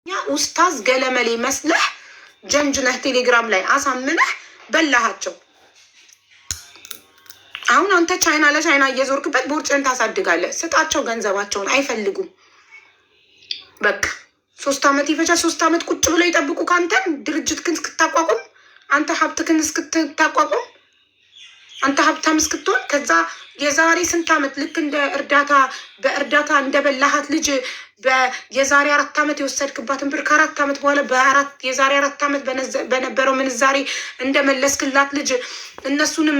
ያ ኡስታዝ ገለመሌ መስለህ ጀንጅነህ ቴሌግራም ላይ አሳምነህ በላሃቸው። አሁን አንተ ቻይና ለቻይና እየዞርክበት ቦርጭን ታሳድጋለህ። ስጣቸው ገንዘባቸውን፣ አይፈልጉም። በቃ 3 ዓመት ይፈጃል። 3 ዓመት ቁጭ ብለው ይጠብቁ ከአንተን ድርጅትክን እስክታቋቁም፣ አንተ ሀብትክን እስክታቋቁም፣ አንተ ሀብታም እስክትሆን። ከዛ የዛሬ ስንት ዓመት ልክ እንደ በእርዳታ እንደበላሃት ልጅ የዛሬ 4 ዓመት የወሰድክባትን ብር ከ4 ዓመት በኋላ የዛሬ 4 ዓመት በነበረው ምንዛሬ እንደመለስክላት ልጅ እነሱንም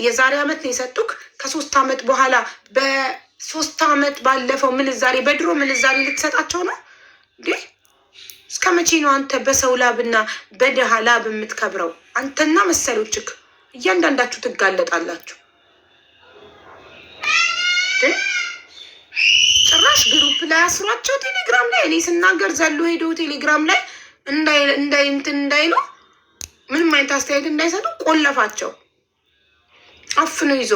የዛሬ ዓመት ነው የሰጡክ። ከ3 ዓመት በኋላ በ3 ዓመት ባለፈው ምንዛሬ በድሮ ምንዛሬ ልትሰጣቸው ነው እንዴ? እስከ መቼ ነው አንተ በሰው ላብና በድሃ ላብ የምትከብረው? አንተና መሰሎችክ እያንዳንዳችሁ ትጋለጣላችሁ። ጭራሽ ግሩፕ ላይ አስሯቸው ቴሌግራም ላይ እኔ ስናገር ዘሎ ሄደው ቴሌግራም ላይ እንዳይሉ ምንም አይነት አስተያየት እንዳይሰጡ ቆለፋቸው። አፍኖ ይዞ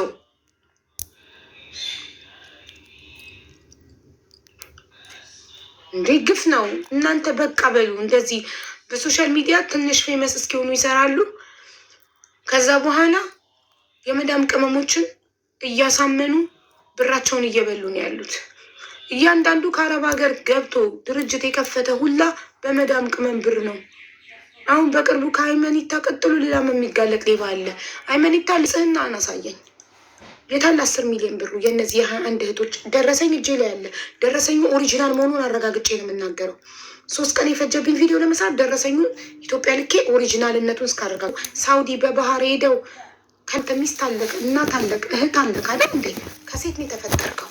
እንዴ ግፍ ነው። እናንተ በቃ በሉ። እንደዚህ በሶሻል ሚዲያ ትንሽ ፌመስ እስኪሆኑ ይሰራሉ። ከዛ በኋላ የመዳም ቅመሞችን እያሳመኑ ብራቸውን እየበሉ ነው ያሉት። እያንዳንዱ ከአረብ ሀገር ገብቶ ድርጅት የከፈተ ሁላ በመዳም ቅመም ብር ነው። አሁን በቅርቡ ከሃይመኒታ ቀጥሎ ሌላም የሚጋለጥ ሌባ አለ። ሃይመኒታ ልጽህና አናሳየኝ የታል 10 ሚሊዮን ብሩ የእነዚህ የ21 እህቶች ደረሰኝ እጄ ላይ ያለ። ደረሰኙ ኦሪጂናል መሆኑን አረጋግጬ ነው የምናገረው። 3 ቀን የፈጀብኝ ቪዲዮ ለመስራት ደረሰኙን ኢትዮጵያ ልኬ ኦሪጂናልነቱን እስካረጋግጥ። ሳውዲ በባህር ሄደው ከአንተ ሚስት አለቅ፣ እናት አለቅ፣ እህት አለቅ አይደል እንዴ? ከሴት ነው የተፈጠርከው።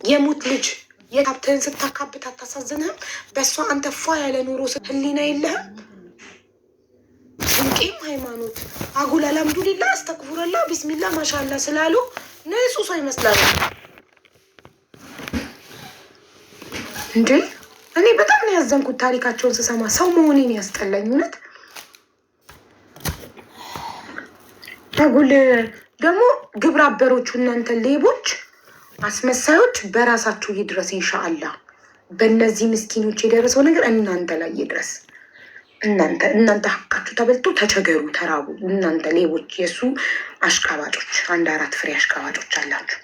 የሙት ልጅ የሀብትህን ስታካብት አታሳዝንህም? በእሷ አንተ ፏ ያለ ኑሮ ህሊና የለህም? ስንቄም ሃይማኖት አጉል አልሐምዱሊላ አስተክፉረላ ቢስሚላ ማሻላ ስላሉ ንጹህ ሰው ይመስላሉ እንዴ። እኔ በጣም ነው ያዘንኩት ታሪካቸውን ስሰማ። ሰው መሆኔን ያስጠላኝ እውነት። አጉል ደግሞ ግብረ አበሮቹ እናንተ ሌቦች፣ አስመሳዮች በራሳችሁ ይድረስ ኢንሻአላህ። በእነዚህ ምስኪኖች የደረሰው ነገር እናንተ ላይ ይድረስ። እናንተ ሀቃችሁ ተበልቶ ተቸገሩ፣ ተራቡ። እናንተ ሌቦች፣ የእሱ አሽቃባጮች፣ 1-4 ፍሬ አሽቃባጮች አላችሁ።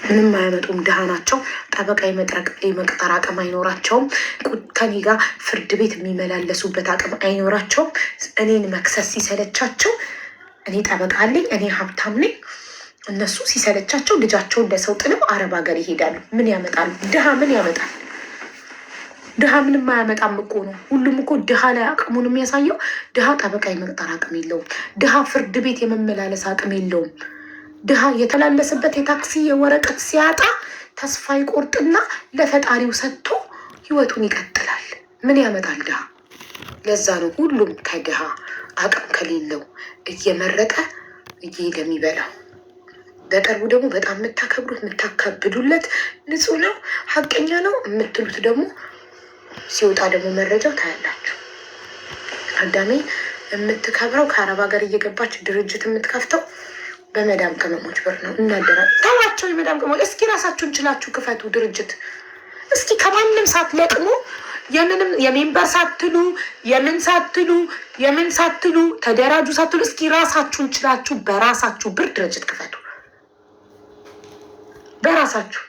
ምንም አያመጡም፣ ድሃ ናቸው። ጠበቃ የመቅጠር አቅም አይኖራቸውም። ከኔ ጋር ፍርድ ቤት የሚመላለሱበት አቅም አይኖራቸውም። እኔን መክሰስ ሲሰለቻቸው እኔ ጠበቃ አለኝ፣ እኔ ሀብታም ነኝ። እነሱ ሲሰለቻቸው ልጃቸውን ለሰው ጥለው አረብ ሀገር ይሄዳሉ። ምን ያመጣሉ? ድሃ ምን ያመጣል? ድሃ ምንም አያመጣም እኮ ነው። ሁሉም እኮ ድሃ ላይ አቅሙን የሚያሳየው ድሃ ጠበቃ የመቅጠር አቅም የለውም። ድሃ ፍርድ ቤት የመመላለስ አቅም የለውም። ድሃ የተላለሰበት የታክሲ የወረቀት ሲያጣ ተስፋ ይቆርጥና ለፈጣሪው ሰጥቶ ህይወቱን ይቀጥላል። ምን ያመጣል ድሃ? ለዛ ነው ሁሉም ከድሃ አቅም ከሌለው እየመረጠ እየሄደ የሚበላው። በቅርቡ ደግሞ በጣም የምታከብሩት የምታካብዱለት ንጹህ ነው ሀቀኛ ነው የምትሉት ደግሞ ሲወጣ ደግሞ መረጃው ታያላችሁ። አዳሜ የምትከብረው ከአረብ ሀገር እየገባች ድርጅት የምትከፍተው በመዳም ቅመሞች ብር ነው። እናደራ ተዋቸው። የመዳም ቅመሞች እስኪ ራሳችሁን ችላችሁ ክፈቱ ድርጅት። እስኪ ከማንም ሳትለቅሙ የሜምበር ሳትሉ የምን ሳትሉ ተደራጁ ሳትሉ እስኪ ራሳችሁን ችላችሁ በራሳችሁ ብር ድርጅት ክፈቱ። በራሳችሁ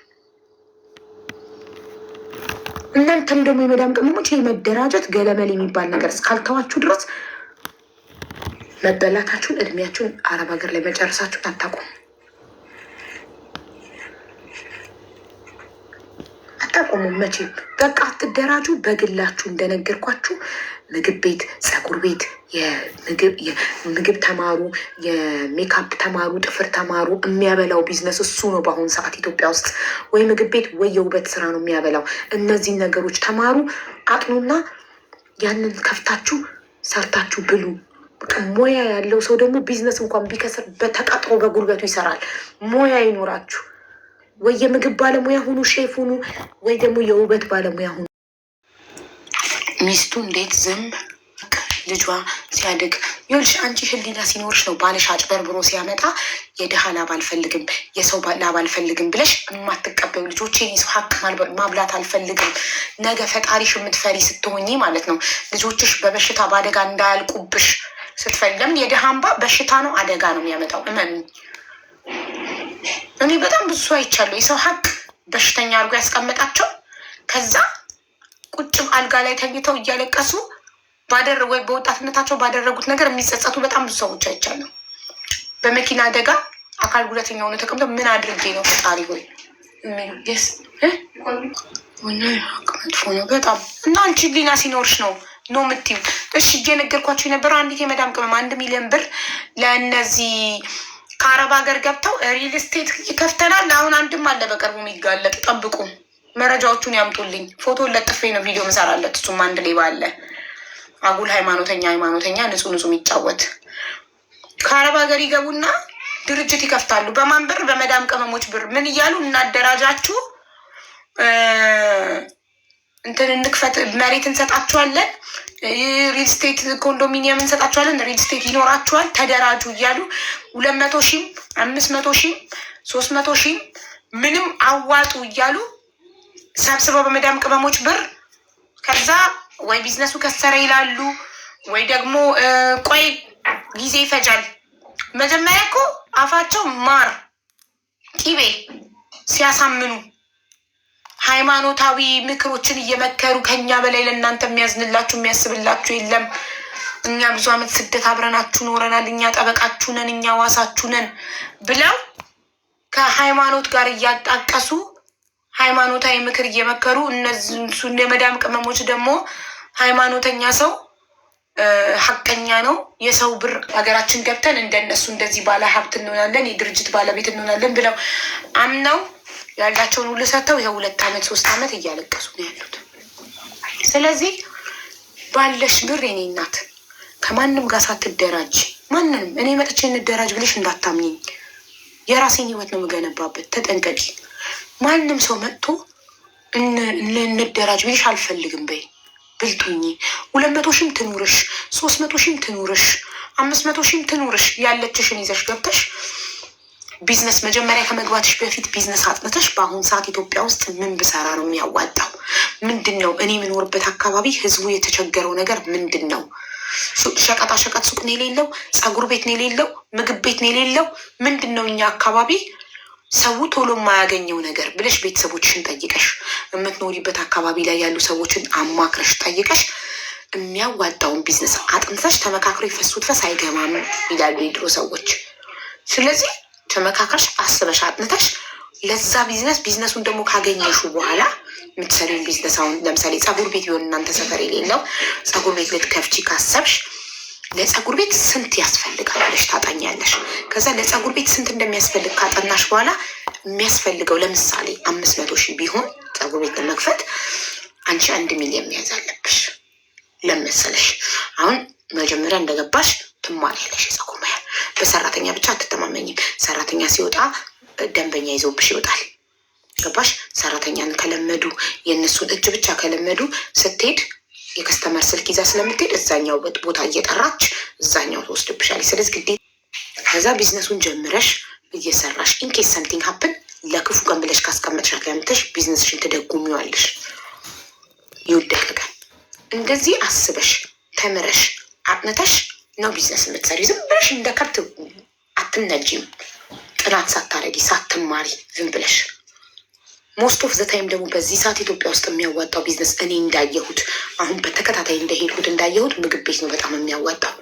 እናንተም ደግሞ የመዳም ቅመሞች የመደራጀት ገለመል የሚባል ነገር እስካልተዋችሁ ድረስ መበላታችሁን እድሜያችሁን አረብ ሀገር ላይ መጨረሳችሁን አታቆሙ። መቼም በቃ አትደራጁ። በግላችሁ እንደነገርኳችሁ ምግብ ቤት፣ ፀጉር ቤት፣ የምግብ ተማሩ፣ የሜካፕ ተማሩ፣ ጥፍር ተማሩ። የሚያበላው ቢዝነስ እሱ ነው በአሁኑ ሰዓት ኢትዮጵያ ውስጥ። ወይ ምግብ ቤት ወይ የውበት ስራ ነው የሚያበላው። እነዚህን ነገሮች ተማሩ፣ አጥኑና ያንን ከፍታችሁ ሰርታችሁ ብሉ። ሙያ ያለው ሰው ደግሞ ቢዝነስ እንኳን ቢከስር በተቃጥሮ በጉልበቱ ይሰራል። ሙያ ይኖራችሁ። ወይ የምግብ ባለሙያ ሁኑ፣ ሼፍ ሁኑ፣ ወይ ደግሞ የውበት ባለሙያ ሁኑ። ሚስቱ እንዴት ዝም ልጇ ሲያድግ ይኸውልሽ አንቺ ህሊና ሲኖርሽ ነው ባልሽ አጭበርብሮ ሲያመጣ የድሃ ላብ አልፈልግም የሰው ላብ አልፈልግም ብለሽ የማትቀበዩ ልጆቼን የሰው ሀቅ ማብላት አልፈልግም። ነገ ፈጣሪሽ የምትፈሪ ስትሆኚ ማለት ነው ልጆችሽ በበሽታ በአደጋ እንዳያልቁብሽ ስትፈሪ። ለምን የድሃ እንባ በሽታ ነው አደጋ ነው የሚያመጣው። እመኑ። እኔ በጣም ብዙ ሰው አይቻለሁ የሰው ሀቅ በሽተኛ አድርጎ ያስቀመጣቸው ከዛ ቁጭም አልጋ ላይ ተኝተው እያለቀሱ ወይ በወጣትነታቸው ባደረጉት ነገር የሚጸጸቱ በጣም ብዙ ሰዎች አይቻለሁ። በመኪና አደጋ አካል ጉዳተኛ ሆነ ተቀምጠው ምን አድርጌ ነው ፈጣሪ ሆይ መጥፎ ነው በጣም። እና አንቺ ህሊና ሲኖርሽ ነው የምትይው። እሺ እየነገርኳቸው የነበረው አንዲት የመዳም ቅመም 1 ሚሊዮን ብር ለእነዚህ ከአረብ ሀገር ገብተው ሪል ስቴት ይከፍተናል። አሁን አንድም አለ በቅርቡ የሚጋለጥ ጠብቁ፣ መረጃዎቹን ያምጡልኝ። ፎቶ ለጥፌ ነው ቪዲዮ ምሰራለት። እሱም አንድ ሌባ አለ አጉል ሃይማኖተኛ ንጹህ የሚጫወት ከአረብ ሀገር ይገቡና ድርጅት ይከፍታሉ። በማን ብር? በመዳም ቅመሞች ብር። ምን እያሉ እናደራጃችሁ፣ እንትን እንክፈት፣ መሬት እንሰጣችኋለን፣ ሪል ስቴት ኮንዶሚኒየም እንሰጣችኋለን፣ ሪል ስቴት ይኖራችኋል፣ ተደራጁ እያሉ 200 ሺህም 500 ሺህም 300 ሺህም ምንም አዋጡ እያሉ ሰብስበው በመዳም ቅመሞች ብር ከዛ ወይ ቢዝነሱ ከሰረ ይላሉ፣ ወይ ደግሞ ቆይ ጊዜ ይፈጃል። መጀመሪያ እኮ አፋቸው ማር ቂቤ ሲያሳምኑ ሃይማኖታዊ ምክሮችን እየመከሩ ከኛ በላይ ለእናንተ የሚያዝንላችሁ የሚያስብላችሁ የለም፣ እኛ ብዙ ዓመት ስደት አብረናችሁ ኖረናል፣ እኛ ጠበቃችሁ ነን፣ እኛ ዋሳችሁ ነን ብለው ከሃይማኖት ጋር እያጣቀሱ ሃይማኖታዊ ምክር እየመከሩ እነሱ የመዳም ቅመሞች ደግሞ ሃይማኖተኛ ሰው ሀቀኛ ነው የሰው ብር ሀገራችን ገብተን እንደነሱ እንደዚህ ባለ ሀብት እንሆናለን የድርጅት ባለቤት እንሆናለን ብለው አምነው ያላቸውን ሁሉ ሰጥተው ይኸው 2 ዓመት 3 ዓመት እያለቀሱ ነው ያሉት። ስለዚህ ባለሽ ብር የኔ እናት ከማንም ጋር ሳትደራጅ ማንንም እኔ መጥቼ እንደራጅ ብለሽ እንዳታምኝኝ። የራሴን ህይወት ነው የምገነባበት። ተጠንቀቂ። ማንም ሰው መጥቶ እንደራጅ ብለሽ አልፈልግም በይ ብልጡኝ 200 ሺህም ትኑርሽ 300 ሺህም ትኑርሽ 500 ሺህም ትኑርሽ ያለችሽን ይዘሽ ገብተሽ ቢዝነስ መጀመሪያ ከመግባትሽ በፊት ቢዝነስ አጥንተሽ በአሁኑ ሰዓት ኢትዮጵያ ውስጥ ምን ብሰራ ነው የሚያዋጣው? ምንድን ነው እኔ የምኖርበት አካባቢ ህዝቡ የተቸገረው ነገር ምንድን ነው? ሸቀጣ ሸቀጥ ሱቅ ነው የሌለው፣ ፀጉር ቤት ነው የሌለው፣ ምግብ ቤት ነው የሌለው። ምንድን ነው እኛ አካባቢ ሰው ቶሎ የማያገኘው ነገር ብለሽ ቤተሰቦችሽን ጠይቀሽ የምትኖሪበት አካባቢ ላይ ያሉ ሰዎችን አማክረሽ ጠይቀሽ የሚያዋጣውን ቢዝነስ አጥንተሽ ተመካክሮ የፈሱት ፈስ አይገማም ይላሉ የድሮ ሰዎች። ስለዚህ ተመካከርሽ አስበሽ አጥንተሽ ለዛ ቢዝነሱን ደግሞ ካገኘሹ በኋላ የምትሰሪውን ቢዝነስ አሁን ለምሳሌ ፀጉር ቤት ቢሆን እናንተ ሰፈር የሌለው ፀጉር ቤት ልትከፍቺ ካሰብሽ ለፀጉር ቤት ስንት ያስፈልጋል ብለሽ ታጣኛለሽ። ከዛ ለፀጉር ቤት ስንት እንደሚያስፈልግ ካጠናሽ በኋላ የሚያስፈልገው ለምሳሌ 500 ሺህ ቢሆን ፀጉር ቤት ለመክፈት አንቺ 1 ሚሊዮን መያዝ አለብሽ። ለመሰለሽ አሁን መጀመሪያ እንደገባሽ ትማሪያለሽ የፀጉር ሙያ። በሰራተኛ ብቻ አትተማመኝም። ሰራተኛ ሲወጣ ደንበኛ ይዘውብሽ ይወጣል። ገባሽ? ሰራተኛን ከለመዱ የእነሱን እጅ ብቻ ከለመዱ ስትሄድ የከስተመር ስልክ ይዛ ስለምትሄድ እዛኛው ቦታ እየጠራች እዛኛው ትወስድብሻለች። ስለዚህ ግዴታ ከዛ ቢዝነሱን ጀምረሽ እየሰራሽ ኢንኬስ ሰምቲንግ ሀፕን ለክፉ ቀን ብለሽ ካስቀመጥሻት ለምተሽ ቢዝነስሽን ትደጉሚዋለሽ። ይወደቀ ቀን እንደዚህ አስበሽ ተምረሽ አጥነተሽ ነው ቢዝነስ የምትሰሪ። ዝም ብለሽ እንደ ከብት አትነጂም። ጥናት ሳታረጊ ሳትማሪ ዝም ብለሽ ሞስት ኦፍ ዘ ታይም ደግሞ በዚህ ሰዓት ኢትዮጵያ ውስጥ የሚያዋጣው ቢዝነስ እኔ እንዳየሁት አሁን በተከታታይ እንደሄድኩት እንዳየሁት ምግብ ቤት ነው በጣም የሚያዋጣው።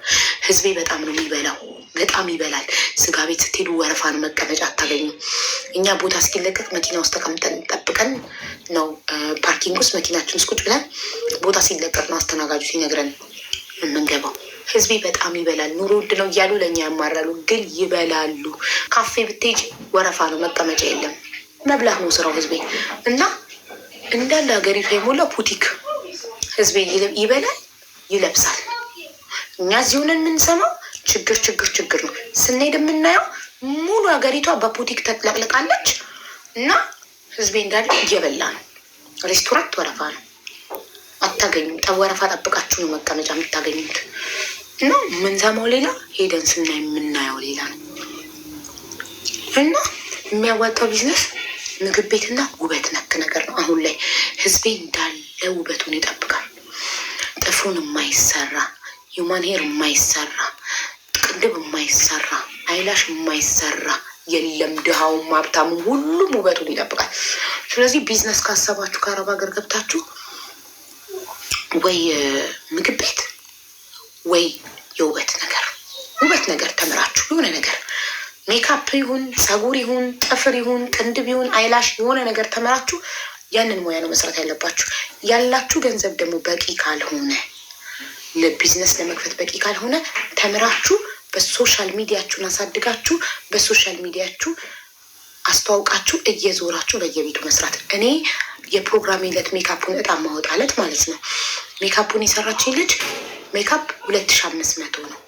ህዝቤ በጣም ነው የሚበላው፣ በጣም ይበላል። ስጋ ቤት ስትሄዱ ወረፋ ነው፣ መቀመጫ አታገኙ። እኛ ቦታ እስኪለቀቅ መኪና ውስጥ ተቀምጠን ጠብቀን ነው ፓርኪንግ ውስጥ መኪናችን ውስጥ ቁጭ ብለን ቦታ ሲለቀቅ ነው አስተናጋጁ ሲነግረን የምንገባው። ህዝቤ በጣም ይበላል። ኑሮ ውድ ነው እያሉ ለእኛ ያማራሉ፣ ግን ይበላሉ። ካፌ ብትሄጂ ወረፋ ነው፣ መቀመጫ የለም። መብላት ነው ስራው ህዝቤ። እና እንዳለ ሀገሪቱ የሞላው ፑቲክ ህዝቤ ይበላል ይለብሳል። እኛ እዚህ ሆነን የምንሰማው ችግር ችግር ችግር ነው። ስንሄድ የምናየው ሙሉ ሀገሪቷ በፑቲክ ተጥለቅልቃለች እና ህዝቤ እንዳለ እየበላ ነው። ሬስቶራንት ወረፋ ነው፣ አታገኙም። ወረፋ ጠብቃችሁ ነው መቀመጫ የምታገኙት። እና ምንሰማው ሌላ ሄደን ስናይ የምናየው ሌላ ነው። እና የሚያዋጣው ቢዝነስ ምግብ ቤትና ውበት ነክ ነገር ነው። አሁን ላይ ህዝቤ እንዳለ ውበቱን ይጠብቃል። ጥፍሩን የማይሰራ ሂውማን ሄር የማይሰራ ቅንድብ የማይሰራ አይላሽ የማይሰራ የለም። ድሃውም ሀብታሙም ሁሉም ውበቱን ይጠብቃል። ስለዚህ ቢዝነስ ካሰባችሁ ከአረብ ሀገር ገብታችሁ ወይ ምግብ ቤት ወይ የውበት ነገር ተምራችሁ የሆነ ነገር ሜካፕ ይሁን ፀጉር ይሁን ጥፍር ይሁን ቅንድብ ይሁን አይላሽ የሆነ ነገር ተምራችሁ ያንን ሙያ ነው መስራት ያለባችሁ። ያላችሁ ገንዘብ ደግሞ በቂ ካልሆነ ለቢዝነስ ለመክፈት በቂ ካልሆነ ተምራችሁ በሶሻል ሚዲያችሁን አሳድጋችሁ በሶሻል ሚዲያችሁ አስተዋውቃችሁ እየዞራችሁ በየቤቱ መስራት። እኔ የፕሮግራም ዕለት ሜካፑን እጣ ማወጣለት ማለት ነው። ሜካፑን የሰራችኝ ልጅ ሜካፕ 2500 ነው።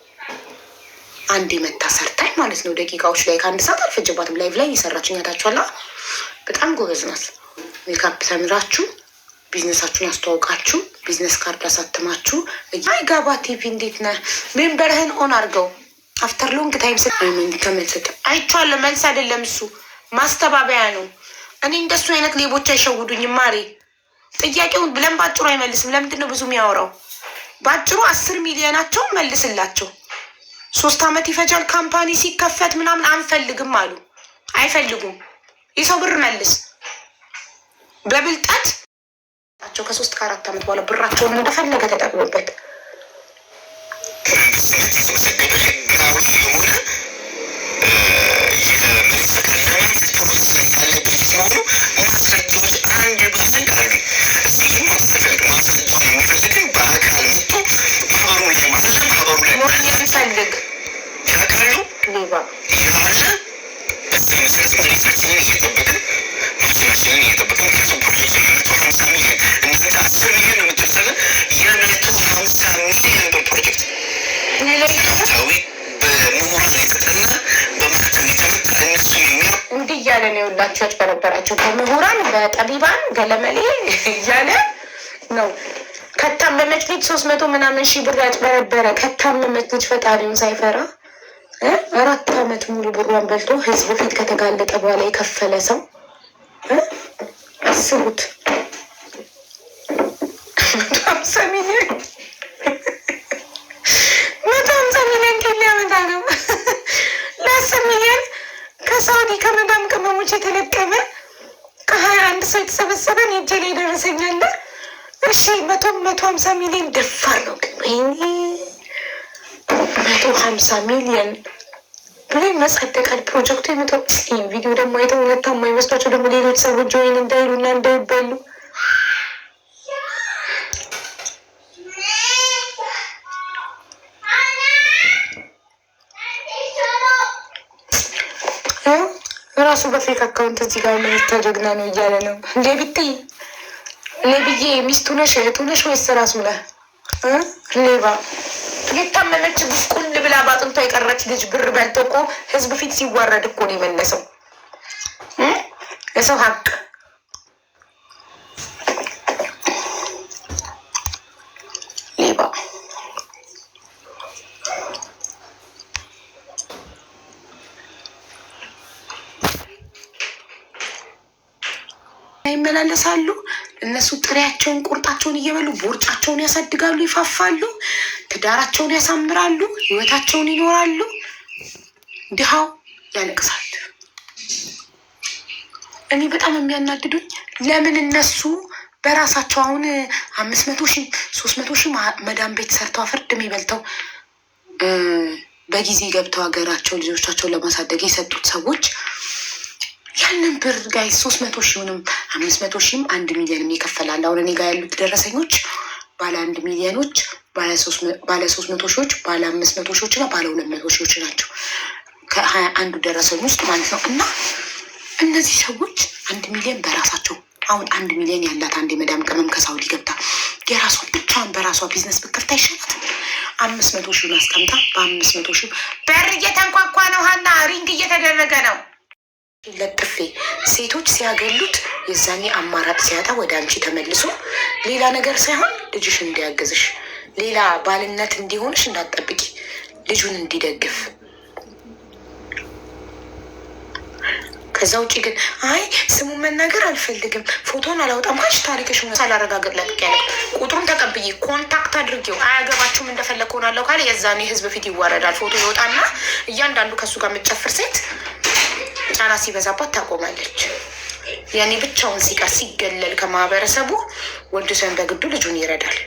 አንዴ መታ ሰርታኝ ማለት ነው። ደቂቃዎች ላይ ከ1 ሰዓት አልፈጀባትም። ላይቭ ላይ የሰራችኝ ያታችኋላ። በጣም ጎበዝ ናት። ሜካፕ ተምራችሁ ቢዝነሳችሁን አስተዋውቃችሁ ቢዝነስ ካርድ አሳትማችሁ ጋባ ቲቪ እንዴት ነህ? ሜምበርህን ኦን አድርገው። አፍተር ሎንግ ታይም ተመልሰት አይቼዋለሁ። መልስ አይደለም እሱ ማስተባበያ ነው። እኔ እንደሱ አይነት ሌቦች አይሸውዱኝም። ማሬ ጥያቄውን ብለን ባጭሩ አይመልስም። ለምንድን ነው ብዙ የሚያወራው? ባጭሩ 10 ሚሊዮናቸው መልስላቸው። 3 ዓመት ይፈጃል ካምፓኒ ሲከፈት ምናምን አንፈልግም አሉ። አይፈልጉም። የሰው ብር መልስ በብልጠት ቸው ከ3 ከ4 ዓመት በኋላ ብራቸውን እንደፈለገ ተጠቅሙበት። እንዲህ እያለ ነው የወላችሁ ያጭበረበራቸው በምሁራን በጠቢባን ገለመሌ እያለ ነው። ከታመመች ልጅ 300 ምናምን ሺህ ብር ያጭበረበረ ከታመመች ልጅ ፈጣሪውን ሳይፈራ 4 ዓመት ሙሉ ብሯን በልቶ ህዝብ ፊት ከተጋለጠ በኋላ የከፈለ ሰው አስቡት። 150 ሚሊዮን ሊያመጣ ነው። ለ10 ሚሊዮን ከሳውዲ ከመዳም ቅመሞች የተለቀመ ከ21 ሰው የተሰበሰበን የእጄ ላይ ደረሰኛለ። እሺ 150 ሚሊዮን ደፋር ነው። ግን 150 ሚሊዮን ብሎ መጸደቃል ፕሮጀክቱ። ቪዲዮ ደግሞ አይተው ሁለታማ ይመስሏቸው ደግሞ ሌሎች ሰዎች ጆይን እንዳይሉና እንዳይባሉ ራሱ በፌክ አካውንት እዚህ ጋር ሚኒስተር ጀግና ነው እያለ ነው። እንዴ ብትይ ሌብዬ ሚስቱ ነሽ እህቱ ነሽ ወይስ ራሱ ነህ? ሌባ የታመመች ጉስቁል ብላ ባጥንቷ የቀረች ልጅ ብር በልቶ እኮ ህዝብ ፊት ሲዋረድ እኮ ነው የመለሰው። የሰው ሀቅ ሌባ ይመላለሳሉ። እነሱ ጥሬያቸውን ቁርጣቸውን እየበሉ ቦርጫቸውን ያሳድጋሉ፣ ይፋፋሉ፣ ትዳራቸውን ያሳምራሉ፣ ህይወታቸውን ይኖራሉ። ድሃው ያለቅሳል። እኔ በጣም የሚያናድዱኝ ለምን እነሱ በራሳቸው አሁን 500 ሺህ 300 ሺህ መዳም ቤት ሰርተው ፍርድ የሚበልተው በጊዜ ገብተው ሀገራቸው ልጆቻቸውን ለማሳደግ የሰጡት ሰዎች ያንን ብር ጋይ 300 ሺውንም 500 ሺህም 1 ሚሊዮንም ይከፈላል። አሁን እኔ ጋር ያሉት ደረሰኞች ባለ 1 ሚሊዮኖች፣ ባለ 300 ሺዎች፣ ባለ 500 ሺዎች እና ባለ 200 ሺዎች ናቸው ከ21 ደረሰኝ ውስጥ ማለት ነው። እና እነዚህ ሰዎች 1 ሚሊዮን በራሳቸው አሁን 1 ሚሊዮን ያላት አንድ የመዳም ቅመም ከሳውዲ ገብታ የራሷ ብቻዋን በራሷ ቢዝነስ ብከፍታ አይሻላትም? 500 ሺውን አስቀምጣ በ500 ሺህ በር እየተንኳኳ ነው። ሀና ሪንግ እየተደረገ ነው። ለጥፌ ሴቶች ሲያገሉት የዛኔ አማራጭ ሲያጣ ወደ አንቺ ተመልሶ ሌላ ነገር ሳይሆን ልጅሽ እንዲያግዝሽ ሌላ ባልነት እንዲሆንሽ እንዳትጠብቂ፣ ልጁን እንዲደግፍ። ከዛ ውጭ ግን አይ ስሙን መናገር አልፈልግም፣ ፎቶን አላወጣም ካልሽ ታሪክሽ ሆነ ሳላረጋግጥ ለቅቅ ያለ ቁጥሩን ተቀብዬ ኮንታክት አድርጌው አያገባችሁም እንደፈለግ ሆናለሁ ካለ የዛኔ ህዝብ ፊት ይዋረዳል። ፎቶ ይወጣና እያንዳንዱ ከእሱ ጋር የምትጨፍር ሴት ጫና ሲበዛባት ታቆማለች። ያኔ ብቻውን ሲቀር ሲገለል ከማህበረሰቡ ወንድ ሰውን በግዱ ልጁን ይረዳል።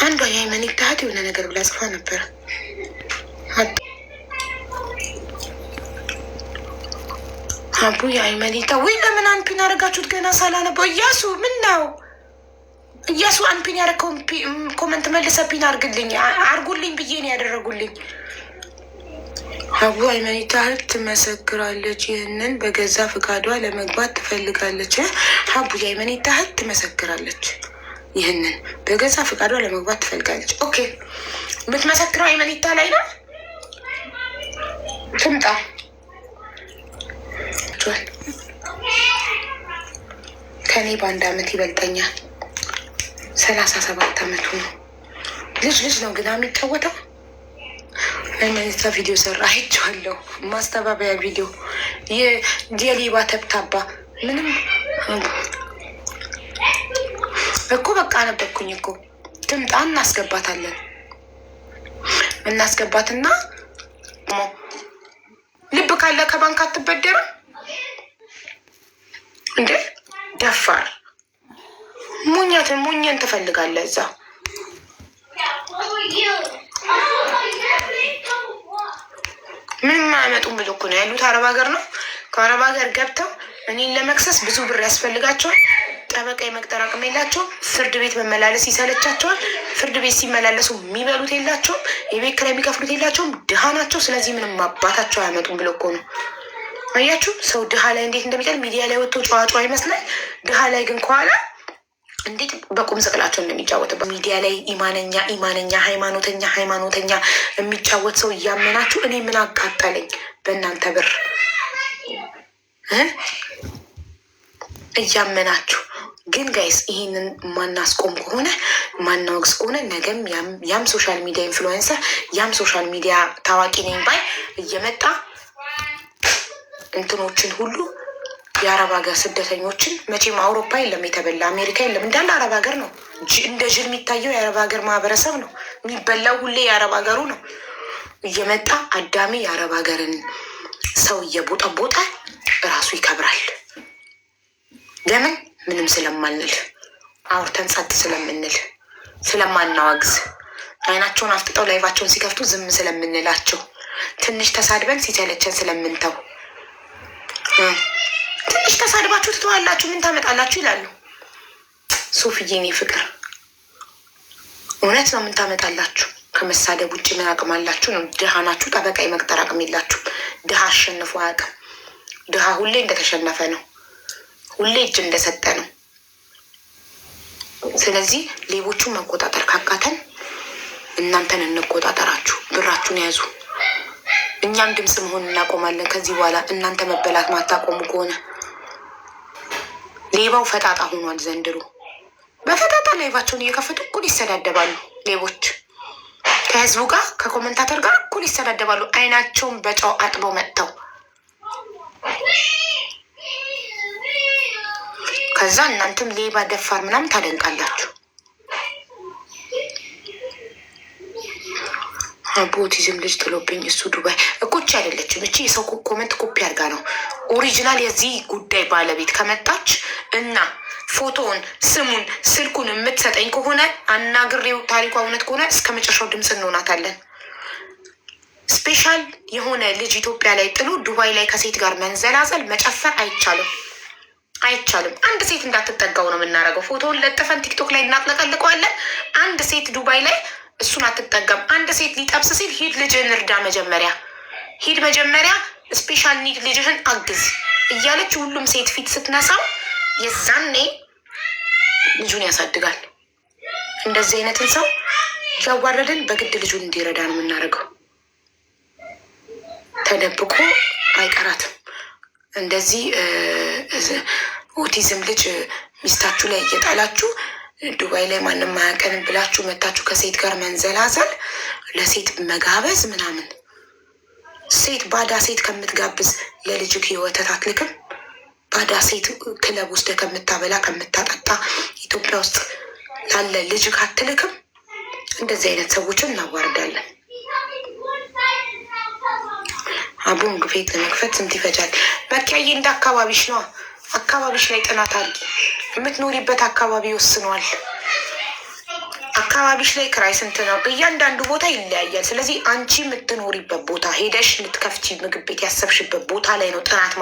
አንዷ የሃይማኖት ታህት የሆነ ነገር ብላ ጽፋ ነበር። አቡ የሃይማኖት ወይ ለምን አንፒን አደረጋችሁት? ገና ሳላነበው እያሱ ምን ነው እያሱ አንፒን ያደረከውን ኮመንት መልሰ ፒን አርግልኝ አርጉልኝ ብዬ ነው ያደረጉልኝ። አቡ ሃይማኖት ታህት ትመሰክራለች። ይህንን በገዛ ፍቃዷ ለመግባት ትፈልጋለች። አቡ የሃይማኖት ታህት ትመሰክራለች። ይህንን በገዛ ፍቃዷ ለመግባት ትፈልጋለች። ኦኬ የምትመሰክረው ሃይማኖት ላይ ነው። ትምጣ። ከኔ በአንድ አመት ይበልጠኛል። 37 አመቱ ነው። ልጅ ነው ግን የሚጫወተው። ሃይማኖት ቪዲዮ ሰራ አይቼዋለሁ። ማስተባበያ ቪዲዮ የሌባ ተብታባ ምንም እኮ በቃ ነበርኩኝ እኮ። ትምጣ እናስገባታለን። እናስገባትና ልብ ካለ ከባንክ አትበደርም እንዴ? ደፋር ሙኘን ትፈልጋለህ እዛ። ምንም አያመጡም ብሎ እኮ ነው ያሉት። አረብ ሀገር ነው። ከአረብ ሀገር ገብተው እኔን ለመክሰስ ብዙ ብር ያስፈልጋቸዋል። ጠበቃ የመቅጠር አቅም የላቸውም። ፍርድ ቤት መመላለስ ይሰለቻቸዋል። ፍርድ ቤት ሲመላለሱ የሚበሉት የላቸውም። የቤት ኪራይ የሚከፍሉት የላቸውም። ድሃ ናቸው። ስለዚህ ምንም አባታቸው አያመጡም ብሎ እኮ ነው። አያችሁ ሰው ድሃ ላይ እንዴት እንደሚጠል። ሚዲያ ላይ ወጥቶ ጨዋጫዋ ይመስላል። ድሃ ላይ ግን ከኋላ እንዴት በቁም ስቅላቸው እንደሚጫወትበት ሚዲያ ላይ ኢማነኛ ሃይማኖተኛ የሚጫወት ሰው እያመናችሁ እኔ ምን አቃጠለኝ በእናንተ ብር እያመናችሁ። ግን ጋይስ ይህንን ማናስቆም ከሆነ ማናወግዝ ከሆነ ነገም ያም ሶሻል ሚዲያ ኢንፍሉዌንሰር ያም ሶሻል ሚዲያ ታዋቂ ነኝ ባይ እየመጣ እንትኖችን ሁሉ የአረብ ሀገር ስደተኞችን መቼም አውሮፓ የለም የተበላ አሜሪካ የለም እንዳለ አረብ ሀገር ነው። እንደ ጅል የሚታየው የአረብ ሀገር ማህበረሰብ ነው። የሚበላው ሁሌ የአረብ ሀገሩ ነው። እየመጣ አዳሚ የአረብ ሀገርን ሰው እየቦጠቦጠ እራሱ ይከብራል። ለምን? ምንም ስለማንል አውርተን ጸጥ ስለምንል ስለማናዋግዝ አይናቸውን አፍጥጠው ላይቫቸውን ሲከፍቱ ዝም ስለምንላቸው ትንሽ ተሳድበን ሲሰለቸን ስለምንተው ትንሽ ተሳድባችሁ ትተዋላችሁ ምን ታመጣላችሁ ይላሉ። ሶፍዬ እኔ ፍቅር እውነት ነው። ምን ታመጣላችሁ? ከመሳደብ ውጭ ምን አቅም አላችሁ ነው? ድሃ ናችሁ። ጠበቃ የመቅጠር አቅም የላችሁ። ድሃ አሸንፎ አያውቅም። ድሃ ሁሌ እንደተሸነፈ ነው። ሁሌ እጅ እንደሰጠ ነው። ስለዚህ ሌቦቹን መቆጣጠር ካቃተን እናንተን እንቆጣጠራችሁ። ብራችሁን ያዙ። እኛም ድምፅ መሆን እናቆማለን ከዚህ በኋላ እናንተ መበላት ማታቆሙ ከሆነ። ሌባው ፈጣጣ ሆኗል ዘንድሮ። በፈጣጣ ላይቫቸውን እየከፈቱ እኩል ይሰዳደባሉ። ሌቦች ከህዝቡ ጋር ከኮመንታተር ጋር እኩል ይሰዳደባሉ። አይናቸውን በጨው አጥበው መጥተው ከዛ እናንተም ሌባ ደፋር ምናምን ታደንቃላችሁ። ቦቲዝም ልጅ ጥሎብኝ እሱ ዱባይ እኮች አይደለችም። እቺ የሰው ኮመንት ኮፒ አድርጋ ነው። ኦሪጂናል የዚህ ጉዳይ ባለቤት ከመጣች እና ፎቶውን፣ ስሙን፣ ስልኩን የምትሰጠኝ ከሆነ አናግሬው ታሪኳ እውነት ከሆነ እስከ መጨረሻው ድምፅ እንሆናታለን። ስፔሻል የሆነ ልጅ ኢትዮጵያ ላይ ጥሎ ዱባይ ላይ ከሴት ጋር መንዘላዘል መጨፈር አይቻልም። አንድ ሴት እንዳትጠጋው ነው የምናደርገው። ፎቶውን ለጥፈን ቲክቶክ ላይ እናጥለቀልቀዋለን። አንድ ሴት ዱባይ ላይ እሱን አትጠጋም። አንድ ሴት ሊጠብስ ሲል ሂድ ልጅህን እርዳ መጀመሪያ ስፔሻል ኒድ ልጅህን አግዝ እያለች ሁሉም ሴት ፊት ስትነሳው የዛኔ ልጁን ያሳድጋል። እንደዚህ አይነትን ሰው እያዋረድን በግድ ልጁን እንዲረዳ ነው የምናደርገው። ተደብቆ አይቀራትም። እንደዚህ ኦቲዝም ልጅ ሚስታችሁ ላይ እየጣላችሁ ዱባይ ላይ ማንም አያውቀንም ብላችሁ መታችሁ ከሴት ጋር መንዘላዘል፣ ለሴት መጋበዝ ምናምን። ሴት ባዳ ሴት ከምትጋብዝ ለልጅክ ወተት አትልክም? ባዳ ሴት ክለብ ውስጥ ከምታበላ ከምታጠጣ ኢትዮጵያ ውስጥ ላለ ልጅክ አትልክም? እንደዚህ አይነት ሰዎችን እናዋርዳለን። አቡን ግፌት ለመክፈት ስንት ይፈጃል? መኪያዬ እንደ አካባቢሽ ነው። አካባቢሽ ላይ ጥናት አድርጊ። የምትኖሪበት አካባቢ ይወስነዋል። አካባቢሽ ላይ ክራይ ስንት ነው? እያንዳንዱ ቦታ ይለያያል። ስለዚህ አንቺ የምትኖሪበት ቦታ ሄደሽ ልትከፍቺ ምግብ ቤት ያሰብሽበት ቦታ ላይ ነው ጥናት